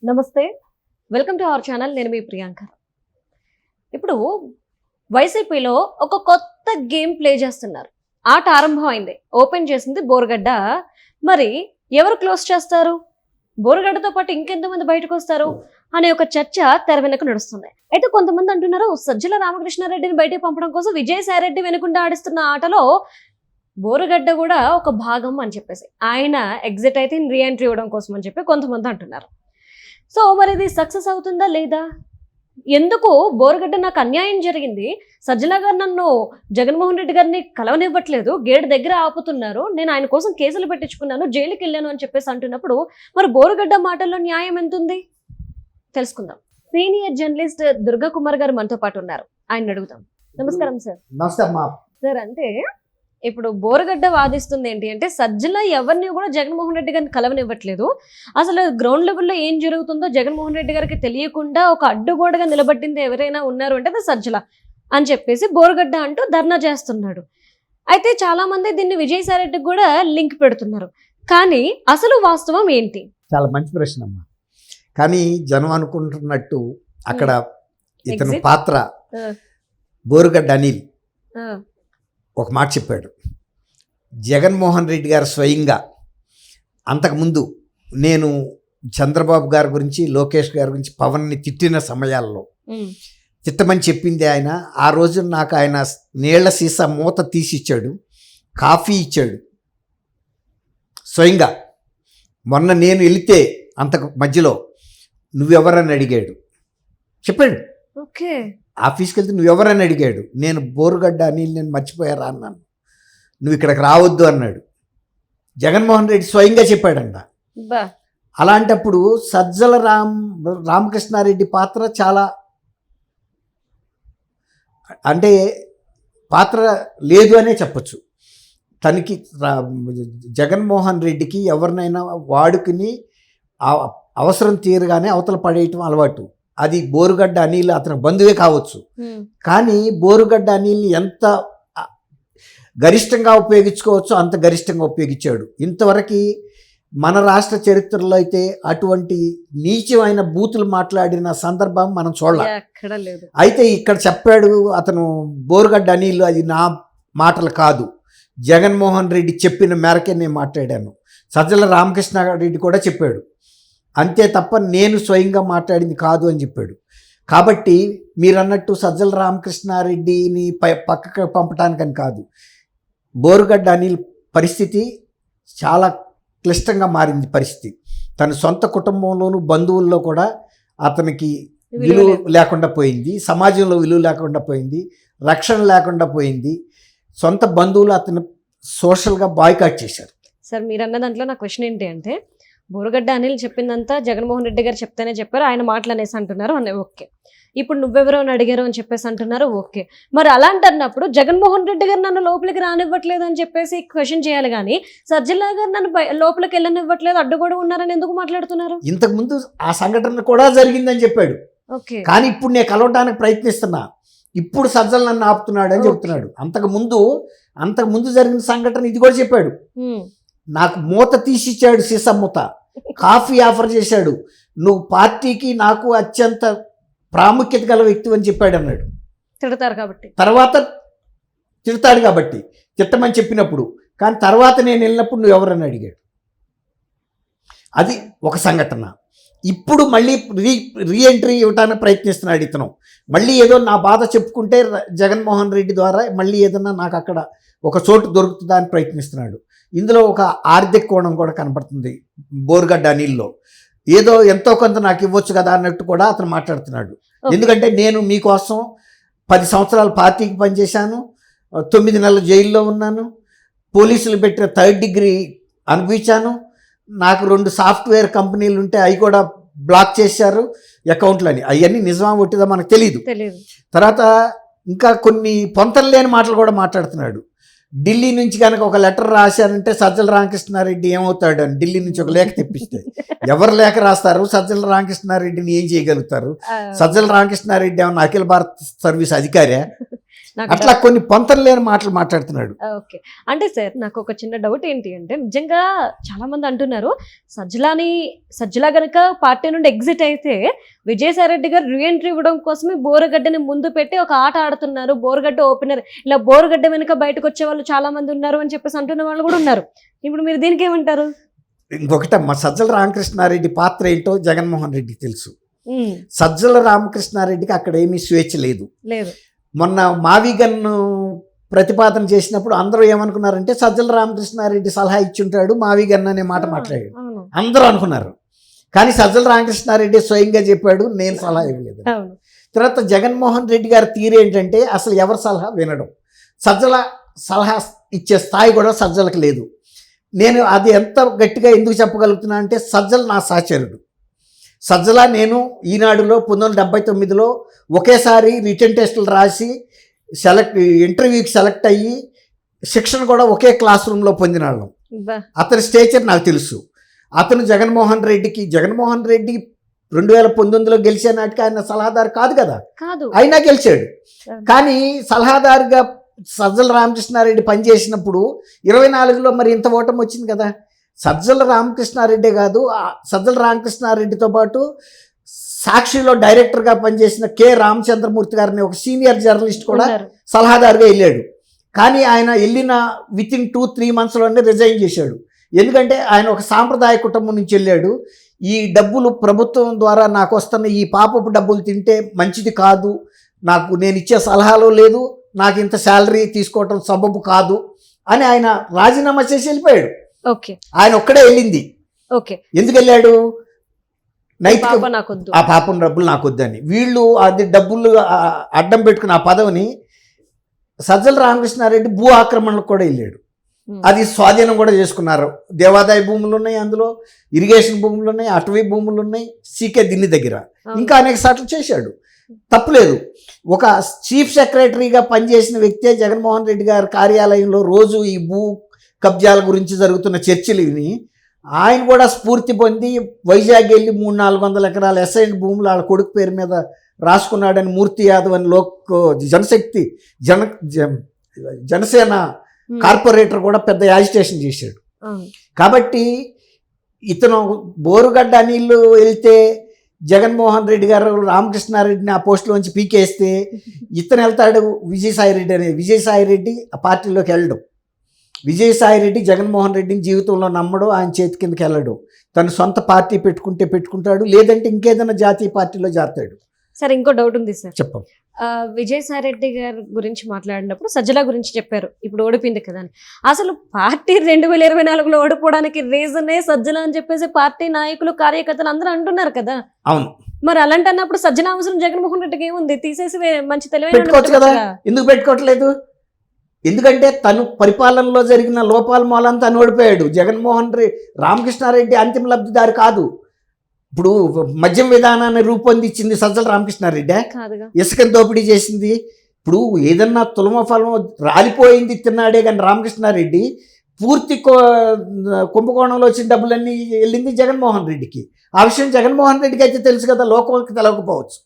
నమస్తే, welcome to our channel. నేను మీ ప్రియాంక. ఇప్పుడు వైసీపీలో ఒక కొత్త గేమ్ ప్లే చేస్తున్నారు. ఆట ఆరంభమైంది. ఓపెన్ చేసింది బోరుగడ్డ. మరి ఎవరు క్లోజ్ చేస్తారు? బోరుగడ్డతో పాటు ఇంకెంతమంది బయటకు వస్తారు అనే ఒక చర్చ తెర వెనుక నడుస్తుంది. అయితే కొంతమంది అంటున్నారు, సజ్జల రామకృష్ణారెడ్డిని బయటకు పంపడం కోసం విజయసాయిరెడ్డి వెనుకుండా ఆడిస్తున్న ఆటలో బోరుగడ్డ కూడా ఒక భాగం అని చెప్పేసి ఆయన ఎగ్జిట్ అయితే రీఎంట్రీ ఇవ్వడం కోసం అని చెప్పి కొంతమంది అంటున్నారు. సో మరి ఇది సక్సెస్ అవుతుందా లేదా? ఎందుకు బోరుగడ్డ నాకు అన్యాయం జరిగింది, సజ్జల గారు నన్ను జగన్మోహన్ రెడ్డి గారిని కలవనివ్వట్లేదు, గేట్ దగ్గర ఆపుతున్నారు, నేను ఆయన కోసం కేసులు పెట్టించుకున్నాను, జైలుకి వెళ్ళాను అని చెప్పేసి అంటున్నప్పుడు మరి బోరుగడ్డ మాటల్లో న్యాయం ఎంత ఉంది తెలుసుకుందాం. సీనియర్ జర్నలిస్ట్ దుర్గా కుమార్ గారు మనతో పాటు ఉన్నారు, ఆయన అడుగుతాం. నమస్కారం సార్. నమస్తే అమ్మా. సార్, అంటే ఇప్పుడు బోరుగడ్డ వాదిస్తుంది ఏంటి అంటే సజ్జల ఎవరిని కూడా జగన్మోహన్ రెడ్డి గారిని కలవనివ్వట్లేదు, అసలు గ్రౌండ్ లెవెల్లో ఏం జరుగుతుందో జగన్మోహన్ రెడ్డి గారికి తెలియకుండా ఒక అడ్డుగోడగా నిలబడింది ఎవరైనా ఉన్నారు అంటే అది సజ్జల అని చెప్పేసి బోరుగడ్డ అంటూ ధర్నా చేస్తున్నాడు. అయితే చాలా మంది దీన్ని విజయసాయిరెడ్డికి కూడా లింక్ పెడుతున్నారు. కానీ అసలు వాస్తవం ఏంటి? చాలా మంచి ప్రశ్న అమ్మా. కానీ జనం అనుకుంటున్నట్టు అక్కడ ఇతని పాత్ర బోరుగడ్డ అనిల్ ఒక మాట చెప్పాడు. జగన్మోహన్ రెడ్డి గారు స్వయంగా అంతకుముందు నేను చంద్రబాబు గారి గురించి, లోకేష్ గారి గురించి, పవన్ని తిట్టిన సమయాల్లో తిట్టమని చెప్పింది ఆయన. ఆ రోజు నాకు ఆయన నీళ్ల సీసా మూత తీసి ఇచ్చాడు, కాఫీ ఇచ్చాడు స్వయంగా. మొన్న నేను వెళితే అంతకు మధ్యలో నువ్వెవరని అడిగాడు, చెప్పాడు. ఓకే, ఆఫీస్కి వెళ్తే నువ్వెవరని అడిగాడు. నేను బోరుగడ్డ అనిల్, నేను మర్చిపోయారా అన్నాను. నువ్వు ఇక్కడికి రావద్దు అన్నాడు. జగన్మోహన్ రెడ్డి స్వయంగా చెప్పాడంట. అలాంటప్పుడు సజ్జల రామకృష్ణారెడ్డి పాత్ర చాలా, అంటే పాత్ర లేదు అనే చెప్పచ్చు. తనకి జగన్మోహన్ రెడ్డికి ఎవరినైనా వాడుకుని అవసరం తీరగానే అవతల పడేయటం అలవాటు. అది బోరుగడ్డ అనిల్ అతని బంధువే కావచ్చు, కానీ బోరుగడ్డ అనిల్ని ఎంత గరిష్టంగా ఉపయోగించుకోవచ్చో అంత గరిష్టంగా ఉపయోగించాడు. ఇంతవరకు మన రాష్ట్ర చరిత్రలో అయితే అటువంటి నీచమైన బూతులు మాట్లాడిన సందర్భం మనం చూడలేదు. అయితే ఇక్కడ చెప్పాడు అతను బోరుగడ్డ అనిల్, అది నా మాటలు కాదు, జగన్మోహన్ రెడ్డి చెప్పిన మేరకే నేను మాట్లాడాను. సజ్జల రామకృష్ణారెడ్డి కూడా చెప్పాడు, అంతే తప్ప నేను స్వయంగా మాట్లాడింది కాదు అని చెప్పాడు. కాబట్టి మీరు అన్నట్టు సజ్జల రామకృష్ణారెడ్డిని పక్కకు పంపటానికని కాదు, బోరుగడ్డ అనిల్ పరిస్థితి చాలా క్లిష్టంగా మారింది. పరిస్థితి తన సొంత కుటుంబంలోనూ బంధువుల్లో కూడా అతనికి విలువ లేకుండా పోయింది, సమాజంలో విలువ లేకుండా పోయింది, రక్షణ లేకుండా పోయింది. సొంత బంధువులు అతను సోషల్గా బాయ్కాట్ చేశారు. సార్, మీరు అన్న దాంట్లో నా క్వశ్చన్ ఏంటి అంటే, బోరుగడ్డ అనిల్ చెప్పిందంతా జగన్మోహన్ రెడ్డి గారు చెప్తేనే చెప్పారు, ఆయన మాటలు అనేసి అంటున్నారు అనే ఓకే. ఇప్పుడు నువ్వెవరో అని అడిగారు అని చెప్పేసి అంటున్నారు ఓకే. మరి అలాంటి అన్నప్పుడు జగన్మోహన్ రెడ్డి గారు నన్ను లోపలికి రానివ్వట్లేదు అని చెప్పేసి క్వశ్చన్ చేయాలి, కానీ సజ్జల గారు నన్ను లోపలికి వెళ్ళనివ్వట్లేదు, అడ్డుగోడ ఉన్నారని ఎందుకు మాట్లాడుతున్నారు? ఇంతకుముందు ఆ సంఘటన కూడా జరిగిందని చెప్పాడు. ఓకే, కానీ ఇప్పుడు నేను కలవడానికి ప్రయత్నిస్తున్నా, ఇప్పుడు సజ్జల నన్ను ఆపుతున్నాడు అని చెప్తున్నాడు. అంతకుముందు జరిగిన సంఘటన ఇది కూడా చెప్పాడు. నాకు మూత తీసిచ్చాడు, సీసా మూత, కాఫీ ఆఫర్ చేశాడు, నువ్వు పార్టీకి నాకు అత్యంత ప్రాముఖ్యత గల వ్యక్తి అని చెప్పాడు అన్నాడు. తిడతారు కాబట్టి, తర్వాత తిడతాడు కాబట్టి తిట్టమని చెప్పినప్పుడు, కానీ తర్వాత నేను వెళ్ళినప్పుడు నువ్వు ఎవరని అడిగాడు. అది ఒక సంఘటన. ఇప్పుడు మళ్ళీ రీఎంట్రీ ఇవ్వటానికి ప్రయత్నిస్తున్నాడు ఇతను. మళ్ళీ ఏదో నా బాధ చెప్పుకుంటే జగన్మోహన్ రెడ్డి ద్వారా మళ్ళీ ఏదన్నా నాకు అక్కడ ఒక చోటు దొరుకుతుందా అని ప్రయత్నిస్తున్నాడు. ఇందులో ఒక ఆర్థిక కోణం కూడా కనపడుతుంది బోరుగడ్డ అనిల్లో. ఏదో ఎంతో కొంత నాకు ఇవ్వచ్చు కదా అన్నట్టు కూడా అతను మాట్లాడుతున్నాడు. ఎందుకంటే నేను మీకోసం 10 సంవత్సరాలు పార్టీకి పనిచేశాను, 9 నెలలు జైల్లో ఉన్నాను, పోలీసులు పెట్టిన 3rd డిగ్రీ అనుభవించాను, నాకు 2 సాఫ్ట్వేర్ కంపెనీలు ఉంటే అవి కూడా బ్లాక్ చేశారు అకౌంట్లని. అవన్నీ నిజమా ఒట్టిదా మనకు తెలియదు. తర్వాత ఇంకా కొన్ని పొంతలు లేని మాటలు కూడా మాట్లాడుతున్నాడు. ఢిల్లీ నుంచి కనుక ఒక లెటర్ రాశారంటే సజ్జల రామకృష్ణారెడ్డి ఏమవుతాడు అని ఢిల్లీ నుంచి ఒక లేఖ తెప్పిస్తే ఎవరు లేఖ రాస్తారు? సజ్జల రామకృష్ణారెడ్డిని ఏం చేయగలుగుతారు? సజ్జల రామకృష్ణారెడ్డి ఏమన్నా అఖిల భారత సర్వీస్ అధికారే? నాకు అట్లా కొన్ని పొంతలు లేని మాటలు మాట్లాడుతున్నాడు. ఓకే. అంటే సార్ నాకు ఒక చిన్న డౌట్ ఏంటి అంటే నిజంగా చాలా మంది అంటున్నారు సజ్జల గనుక పార్టీ నుండి ఎగ్జిట్ అయితే విజయసాయి రెడ్డి గారు రీఎంట్రీ ఇవ్వడం కోసమే బోరగడ్డని ముందు పెట్టి ఒక ఆట ఆడుతున్నారు, బోరగడ్డ ఓపెనర్, ఇలా బోరగడ్డ వెనుక బయటకు వచ్చే వాళ్ళు చాలా మంది ఉన్నారు అని చెప్పేసి అంటున్న వాళ్ళు కూడా ఉన్నారు. ఇప్పుడు మీరు దీనికి ఏమంటారు? ఇంకొకటమ్మా, సజ్జల రామకృష్ణారెడ్డి పాత్ర ఏంటో జగన్మోహన్ రెడ్డికి తెలుసు. సజ్జల రామకృష్ణారెడ్డికి అక్కడ ఏమీ స్వేచ్ఛ లేదు. మొన్న మావిగన్ను ప్రతిపాదన చేసినప్పుడు అందరూ ఏమనుకున్నారంటే సజ్జల రామకృష్ణారెడ్డి సలహా ఇచ్చుంటాడు మావిగన్ అనే మాట మాట్లాడాడు అందరూ అనుకున్నారు. కానీ సజ్జల రామకృష్ణారెడ్డి స్వయంగా చెప్పాడు నేను సలహా ఇవ్వలేదు. తర్వాత జగన్మోహన్ రెడ్డి గారి తీరు ఏంటంటే అసలు ఎవరి సలహా వినడం, సజ్జల సలహా ఇచ్చే స్థాయి కూడా సజ్జలకు లేదు. నేను అది ఎంత గట్టిగా ఎందుకు చెప్పగలుగుతున్నా అంటే సజ్జల నా సహచరుడు. సజ్జల నేను ఈనాడులో 1979లో ఒకేసారి రిటర్న్ టెస్టులు రాసి ఇంటర్వ్యూకి సెలెక్ట్ అయ్యి శిక్షణ కూడా ఒకే క్లాస్ రూమ్లో పొందిన వాళ్ళం. అతని స్టేచర్ నాకు తెలుసు. అతను జగన్మోహన్ రెడ్డి 2019లో గెలిచే నాటికి ఆయన సలహాదారు కాదు కదా, అయినా గెలిచాడు. కానీ సలహాదారుగా సజ్జల రామకృష్ణారెడ్డి పనిచేసినప్పుడు 24లో మరి ఇంత ఓటమి వచ్చింది కదా. సజ్జల రామకృష్ణారెడ్డే కాదు, సజ్జల రామకృష్ణారెడ్డితో పాటు సాక్షిలో డైరెక్టర్గా పనిచేసిన కె రామచంద్రమూర్తి గారిని ఒక సీనియర్ జర్నలిస్ట్ కూడా సలహాదారుగా వెళ్ళాడు. కానీ ఆయన వెళ్ళిన వితిన్ 2-3 మంత్స్లోనే రిజైన్ చేశాడు. ఎందుకంటే ఆయన ఒక సాంప్రదాయ కుటుంబం నుంచి వెళ్ళాడు. ఈ డబ్బులు ప్రభుత్వం ద్వారా నాకు వస్తున్న ఈ పాపపు డబ్బులు తింటే మంచిది కాదు, నేను ఇచ్చే సలహాలు లేదు, నాకు ఇంత శాలరీ తీసుకోవటం సబబు కాదు అని ఆయన రాజీనామా చేసి వెళ్ళిపోయాడు. ఆయన ఒక్కడే వెళ్ళింది. ఎందుకు వెళ్ళాడు? ఆ పాపం డబ్బులు నాకు వద్దని. వీళ్ళు అది డబ్బులు అడ్డం పెట్టుకున్న ఆ పదవిని సజ్జల రామకృష్ణారెడ్డి భూ ఆక్రమణలకు కూడా వెళ్ళాడు. అది స్వాధీనం కూడా చేసుకున్నారు. దేవాదాయ భూములు ఉన్నాయి, అందులో ఇరిగేషన్ భూములు ఉన్నాయి, అటవీ భూములు ఉన్నాయి, సీకే దిన్ని దగ్గర ఇంకా అనేక సార్లు చేశాడు. తప్పులేదు. ఒక చీఫ్ సెక్రటరీగా పనిచేసిన వ్యక్తే జగన్మోహన్ రెడ్డి గారి కార్యాలయంలో రోజు ఈ భూ కబ్జాల గురించి జరుగుతున్న చర్చలు విని ఆయన కూడా స్ఫూర్తి పొంది వైజాగ్ వెళ్ళి 300-400 ఎకరాల ఎస్ఐన్ భూములు వాళ్ళ కొడుకు పేరు మీద రాసుకున్నాడని మూర్తి యాదవ్ అని జనశక్తి జనసేన కార్పొరేటర్ కూడా పెద్ద యాజిటేషన్ చేశాడు. కాబట్టి ఇతను బోరుగడ్డ అనిల్ వెళ్తే జగన్మోహన్ రెడ్డి గారు రామకృష్ణారెడ్డిని ఆ పోస్టులోంచి పీకేస్తే ఇతను వెళ్తాడు విజయసాయి రెడ్డి ఆ పార్టీలోకి వెళ్ళడం. విజయసాయి రెడ్డి జగన్మోహన్ రెడ్డిని జీవితంలో నమ్మడు, ఆయన చేతి కిందకి వెళ్ళడు. తను సొంత పార్టీ పెట్టుకుంటాడు, లేదంటే ఇంకేదైనా జాతీయ పార్టీలో చేస్తాడు. సార్ ఇంకో డౌట్ ఉంది సార్. చెప్పండి. విజయసాయి రెడ్డి గారి గురించి మాట్లాడినప్పుడు సజ్జల గురించి చెప్పారు, ఇప్పుడు ఓడిపోయింది కదా అని. అసలు పార్టీ 2024లో ఓడిపోవడానికి రీజనే సజ్జల అని చెప్పేసి పార్టీ నాయకులు కార్యకర్తలు అందరూ అంటున్నారు కదా. అవును, మరి అలాంటి అన్నప్పుడు సజ్జల అవసరం జగన్మోహన్ రెడ్డికి ఏముంది? తీసేసి మంచి పెట్టుకోవచ్చు కదా. ఎందుకు పెట్టుకోవట్లేదు? ఎందుకంటే తను పరిపాలనలో జరిగిన లోపాల మూలంతా తను ఓడిపోయాడు. రామకృష్ణారెడ్డి అంతిమ లబ్ధిదారు కాదు. ఇప్పుడు మద్యం విధానాన్ని రూపొందించింది సజ్జల రామకృష్ణారెడ్డి, ఇసుకని దోపిడీ చేసింది. ఇప్పుడు ఏదన్నా తులమ ఫలం రాలిపోయింది తిన్నాడే కానీ రామకృష్ణారెడ్డి పూర్తి కుంభకోణంలో వచ్చిన డబ్బులన్నీ వెళ్ళింది జగన్మోహన్ రెడ్డికి. ఆ విషయం జగన్మోహన్ రెడ్డికి అయితే తెలుసు కదా, లోకానికి తెలవకపోవచ్చు.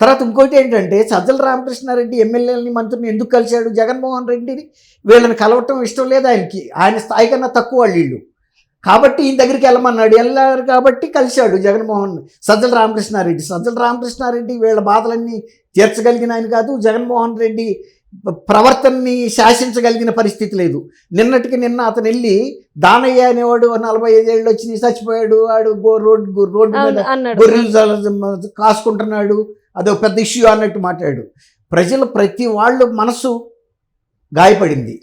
తర్వాత ఇంకోటి ఏంటంటే సజ్జల రామకృష్ణారెడ్డి ఎమ్మెల్యేలని మంత్రిని ఎందుకు కలిశాడు? జగన్మోహన్ రెడ్డిని వీళ్ళని కలవటం ఇష్టం లేదు ఆయనకి. ఆయన స్థాయి కన్నా తక్కువ వాళ్ళు కాబట్టి ఈయన దగ్గరికి వెళ్ళారు కాబట్టి కలిశాడు సజ్జల రామకృష్ణారెడ్డి వీళ్ళ బాధలన్నీ తీర్చగలిగిన ఆయన కాదు. జగన్మోహన్ రెడ్డి ప్రవర్తనని శాసించగలిగిన పరిస్థితి లేదు. నిన్నటికి నిన్న అతను వెళ్ళి దానయ్య అనేవాడు 45 ఏళ్ళు వచ్చి చచ్చిపోయాడు, వాడు రోడ్డు మీద గొర్రెలు కాసుకుంటున్నాడు, అదో పెద్ద ఇష్యూ అన్నట్టు మాట్లాడు. ప్రతి వాళ్ళు మనసు గాయపడింది.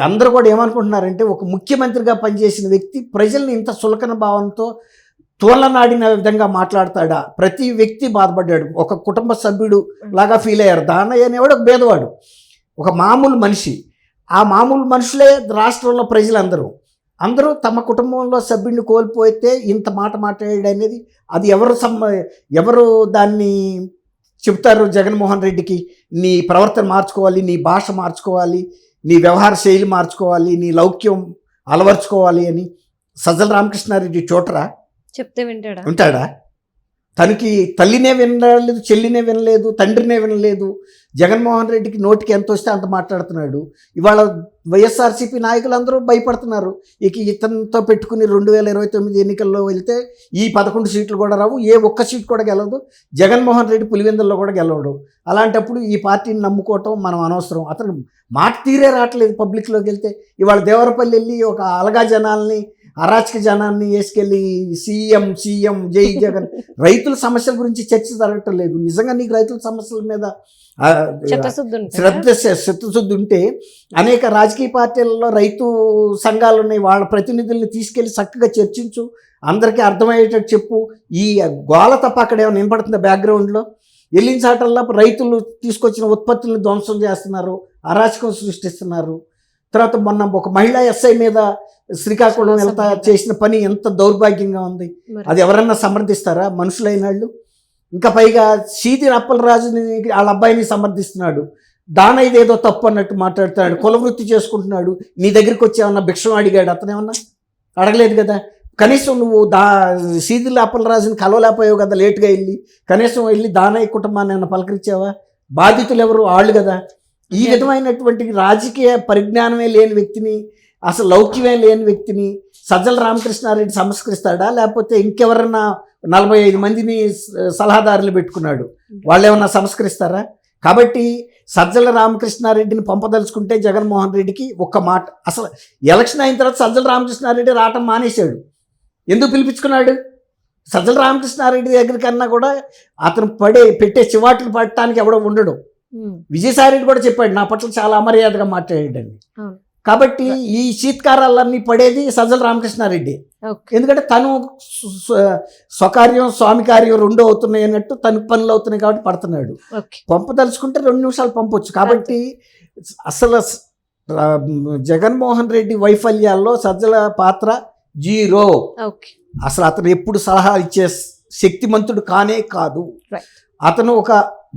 అందరూ కూడా ఏమనుకుంటున్నారంటే ఒక ముఖ్యమంత్రిగా పనిచేసిన వ్యక్తి ప్రజల్ని ఇంత చులకన భావంతో తోలనాడిన విధంగా మాట్లాడతాడా? ప్రతి వ్యక్తి బాధపడ్డాడు. ఒక కుటుంబ సభ్యుడు లాగా ఫీల్ అయ్యారు. దానయ్య అనేవాడు ఒక పేదవాడు, ఒక మామూలు మనిషి. ఆ మామూలు మనుషులే రాష్ట్రంలో అందరూ తమ కుటుంబంలో సభ్యుడిని కోల్పోతే ఇంత మాట మాట్లాడాడు అనేది అది ఎవరు దాన్ని చెప్తారు? జగన్మోహన్ రెడ్డికి నీ ప్రవర్తన మార్చుకోవాలి, నీ భాష మార్చుకోవాలి, నీ వ్యవహార శైలి మార్చుకోవాలి, నీ లౌక్యం అలవర్చుకోవాలి అని సజ్జల రామకృష్ణారెడ్డి చూటరా? చెప్తే వింటాడా? తనకి తల్లినే వినలేదు, చెల్లినే వినలేదు, తండ్రినే వినలేదు. జగన్మోహన్ రెడ్డికి నోటికి ఎంత వస్తే అంత మాట్లాడుతున్నాడు. ఇవాళ వైఎస్ఆర్సీపీ నాయకులందరూ భయపడుతున్నారు. ఇక ఇతనితో పెట్టుకుని 2029 ఎన్నికల్లో వెళ్తే ఈ 11 సీట్లు కూడా రావు, ఏ ఒక్క సీట్ కూడా గెలవదు. జగన్మోహన్ రెడ్డి పులివెందుల్లో కూడా గెలవడు. అలాంటప్పుడు ఈ పార్టీని నమ్ముకోవటం మనం అనవసరం. అతను మాట తీరే రావట్లేదు పబ్లిక్లోకి వెళ్తే. ఇవాళ దేవరపల్లి వెళ్ళి ఒక అలగా జనాల్ని, అరాచక జనాన్ని వేసుకెళ్ళి సీఎం జై జగన్, రైతుల సమస్యల గురించి చర్చ జరగటం లేదు. నిజంగా నీకు రైతుల సమస్యల మీద చిత్తశుద్ధి ఉంటే అనేక రాజకీయ పార్టీలలో రైతు సంఘాలు ఉన్నాయి, వాళ్ళ ప్రతినిధుల్ని తీసుకెళ్ళి చక్కగా చర్చించు, అందరికీ అర్థమయ్యేటట్టు చెప్పు. ఈ గోల తప్ప అక్కడ ఏమైనా వినపడుతుందా బ్యాక్గ్రౌండ్లో? వెళ్ళిన చాటల్లో రైతులు తీసుకొచ్చిన ఉత్పత్తులను ధ్వంసం చేస్తున్నారు, అరాచకం సృష్టిస్తున్నారు. తర్వాత మొన్న ఒక మహిళా ఎస్ఐ మీద శ్రీకాకుళం వెళ్తా చేసిన పని ఎంత దౌర్భాగ్యంగా ఉంది. అది ఎవరన్నా సమర్థిస్తారా మనుషులైన వాళ్ళు? ఇంకా పైగా సీది అప్పలరాజుని వాళ్ళ అబ్బాయిని సమర్థిస్తున్నాడు. దానయ్య ఏదో తప్పు అన్నట్టు మాట్లాడుతున్నాడు, కులవృత్తి చేసుకుంటున్నాడు. నీ దగ్గరికి వచ్చి ఏమన్నా భిక్షం అడిగాడు? అతనేమన్నా అడగలేదు కదా. కనీసం నువ్వు సీదిల అప్పలరాజుని కలవలేకపోయావు కదా లేటుగా వెళ్ళి. కనీసం వెళ్ళి దానయ్య కుటుంబాన్ని ఏమన్నా పలకరించావా? బాధితులు ఎవరు? వాళ్ళు కదా. ఈ విధమైనటువంటి రాజకీయ పరిజ్ఞానమే లేని వ్యక్తిని, అసలు లౌక్యమే లేని వ్యక్తిని సజ్జల రామకృష్ణారెడ్డి సంస్కరిస్తాడా? లేకపోతే ఇంకెవరన్నా 45 మందిని సలహాదారులు పెట్టుకున్నాడు, వాళ్ళు ఏమన్నా సంస్కరిస్తారా? కాబట్టి సజ్జల రామకృష్ణారెడ్డిని పంపదలుచుకుంటే జగన్మోహన్ రెడ్డికి ఒక్క మాట, అసలు ఎలక్షన్ అయిన తర్వాత సజ్జల రామకృష్ణారెడ్డి రావటం మానేశాడు. ఎందుకు పిలిపించుకున్నాడు? సజ్జల రామకృష్ణారెడ్డి దగ్గర కన్నా కూడా అతను పెట్టే చివాట్లు పడటానికి ఎవడో ఉండడు. విజయసాయిరెడ్డి కూడా చెప్పాడు, నా పట్ల చాలా అమర్యాదగా మాట్లాడాడని. కాబట్టి ఈ శీత్కారాలన్నీ పడేది సజ్జల రామకృష్ణారెడ్డి. ఎందుకంటే తను స్వకార్యం స్వామి కార్యం రెండో అవుతున్నాయి అన్నట్టు తన పనులు అవుతున్నాయి కాబట్టి పడుతున్నాడు. పంపదలుచుకుంటే 2 నిమిషాలు పంపొచ్చు. కాబట్టి అసలు జగన్మోహన్ రెడ్డి వైఫల్యాల్లో సజ్జల పాత్ర 0. అసలు అతను ఎప్పుడు సలహా ఇచ్చే శక్తిమంతుడు కానే కాదు. అతను ఒక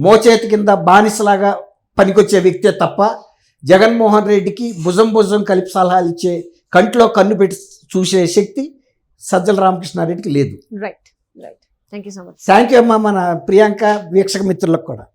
మోచేతి కింద బానిసలాగా పనికొచ్చే వ్యక్తే తప్ప జగన్మోహన్ రెడ్డికి భుజం కలిపి సలహాలు ఇచ్చే, కంట్లో కన్ను పెట్టి చూసే శక్తి సజ్జల రామకృష్ణారెడ్డికి లేదు. Right. Thank you so much. Thank you అమ్మా మన ప్రియాంక వీక్షక మిత్రులకు కూడా.